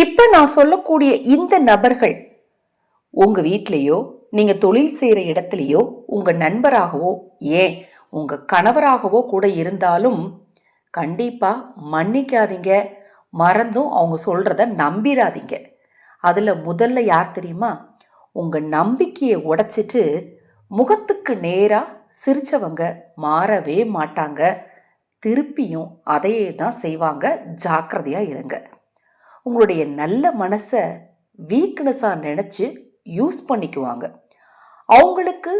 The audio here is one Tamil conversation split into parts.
இப்ப நான் சொல்லக்கூடிய இந்த நபர்கள் உங்க வீட்லேயோ நீங்க தொழில் செய்யற இடத்துலையோ உங்க நண்பராகவோ ஏன் உங்க கணவராகவோ கூட இருந்தாலும் கண்டிப்பா மன்னிக்காதீங்க, மறந்தும் அவங்க சொல்றத நம்பிராதீங்க. அதுல முதல்ல யார் தெரியுமா? உங்க நம்பிக்கையை உடைச்சிட்டு முகத்துக்கு நேரா சிரிச்சவங்க மாறவே மாட்டாங்க. திருப்பியும் அதையே தான் செய்வாங்க. ஜாக்கிரதையா இருங்க. உங்களுடைய நல்ல மனசை வீக்னஸாக நினச்சி யூஸ் பண்ணிக்குவாங்க. அவங்களுக்கு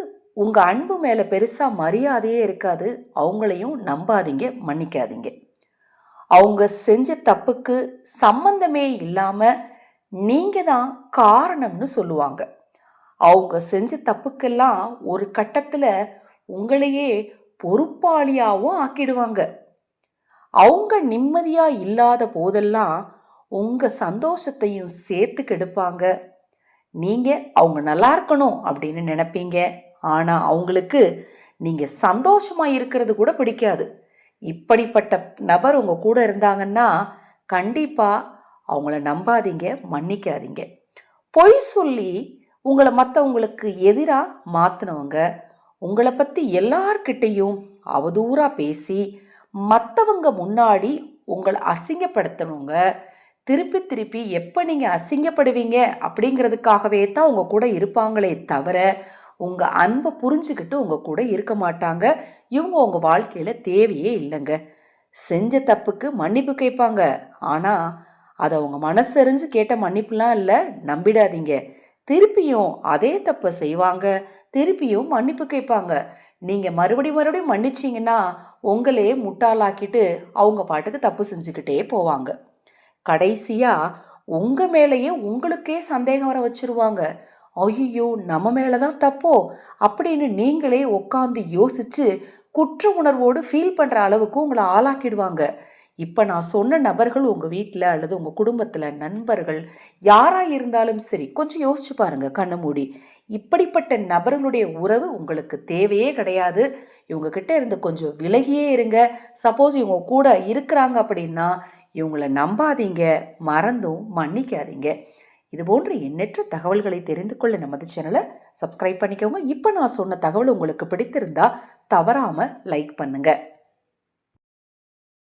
உங்கள் அன்பு மேலே பெருசாக மரியாதையே இருக்காது. அவங்களையும் நம்பாதீங்க, மன்னிக்காதீங்க. அவங்க செஞ்ச தப்புக்கு சம்பந்தமே இல்லாமல் நீங்கள் தான் காரணம்னு சொல்லுவாங்க. அவங்க செஞ்ச தப்புக்கெல்லாம் ஒரு கட்டத்தில் உங்களையே பொறுப்பாளியாகவும் ஆக்கிடுவாங்க. அவங்க நிம்மதியாக இல்லாத போதெல்லாம் உங்கள் சந்தோஷத்தையும் சேர்த்து கெடுப்பாங்க. நீங்கள் அவங்க நல்லா இருக்கணும் அப்படின்னு நினைப்பீங்க. ஆனால் அவங்களுக்கு நீங்கள் சந்தோஷமாக இருக்கிறது கூட பிடிக்காது. இப்படிப்பட்ட நபர் உங்கள் கூட இருந்தாங்கன்னா கண்டிப்பாக அவங்கள நம்பாதீங்க, மன்னிக்காதீங்க. பொய் சொல்லி உங்களை மற்றவங்களுக்கு எதிராக மாற்றினவங்க, உங்களை பற்றி எல்லார்கிட்டையும் அவதூறாக பேசி மற்றவங்க முன்னாடி உங்களை அசிங்கப்படுத்தணுங்க. திருப்பி திருப்பி எப்போ நீங்கள் அசிங்கப்படுவீங்க அப்படிங்கிறதுக்காகவே தான் உங்கள் கூட இருப்பாங்களே தவிர உங்கள் அன்பை புரிஞ்சுக்கிட்டு உங்கள் கூட இருக்க மாட்டாங்க. இவங்க உங்கள் வாழ்க்கையில் தேவையே இல்லைங்க. செஞ்ச தப்புக்கு மன்னிப்பு கேட்பாங்க. ஆனால் அதை அவங்க மனசறிஞ்சு கேட்ட மன்னிப்புலாம் இல்லை, நம்பிடாதீங்க. திருப்பியும் அதே தப்பை செய்வாங்க, திருப்பியும் மன்னிப்பு கேட்பாங்க. நீங்கள் மறுபடியும் மன்னிச்சிங்கன்னா உங்களே முட்டாளாக்கிட்டு அவங்க பாட்டுக்கு தப்பு செஞ்சுக்கிட்டே போவாங்க. கடைசியாக உங்கள் மேலேயே உங்களுக்கே சந்தேகம் வர வச்சுருவாங்க. ஐயோ நம்ம மேலே தான் தப்போ அப்படின்னு நீங்களே உட்காந்து யோசித்து குற்ற உணர்வோடு ஃபீல் பண்ணுற அளவுக்கு உங்களை ஆளாக்கிடுவாங்க. இப்போ நான் சொன்ன நபர்கள் உங்கள் வீட்டில் அல்லது உங்கள் குடும்பத்தில் நண்பர்கள் யாராக இருந்தாலும் சரி, கொஞ்சம் யோசிச்சு பாருங்கள் கண்ணு மூடி. இப்படிப்பட்ட நபர்களுடைய உறவு உங்களுக்கு தேவையே கிடையாது. இவங்கக்கிட்ட இருந்து கொஞ்சம் விலகியே இருங்க. சப்போஸ் இவங்க கூட இருக்கிறாங்க அப்படின்னா இவங்களை நம்பாதீங்க, மறந்தும் மன்னிக்காதீங்க. இது போன்ற எண்ணற்ற தகவல்களை தெரிந்து கொள்ள நமது சேனலை சப்ஸ்கிரைப் பண்ணிக்கோங்க. இப்போ நான் சொன்ன தகவல் உங்களுக்கு பிடித்திருந்தா தவறாமல் லைக் பண்ணுங்கள்.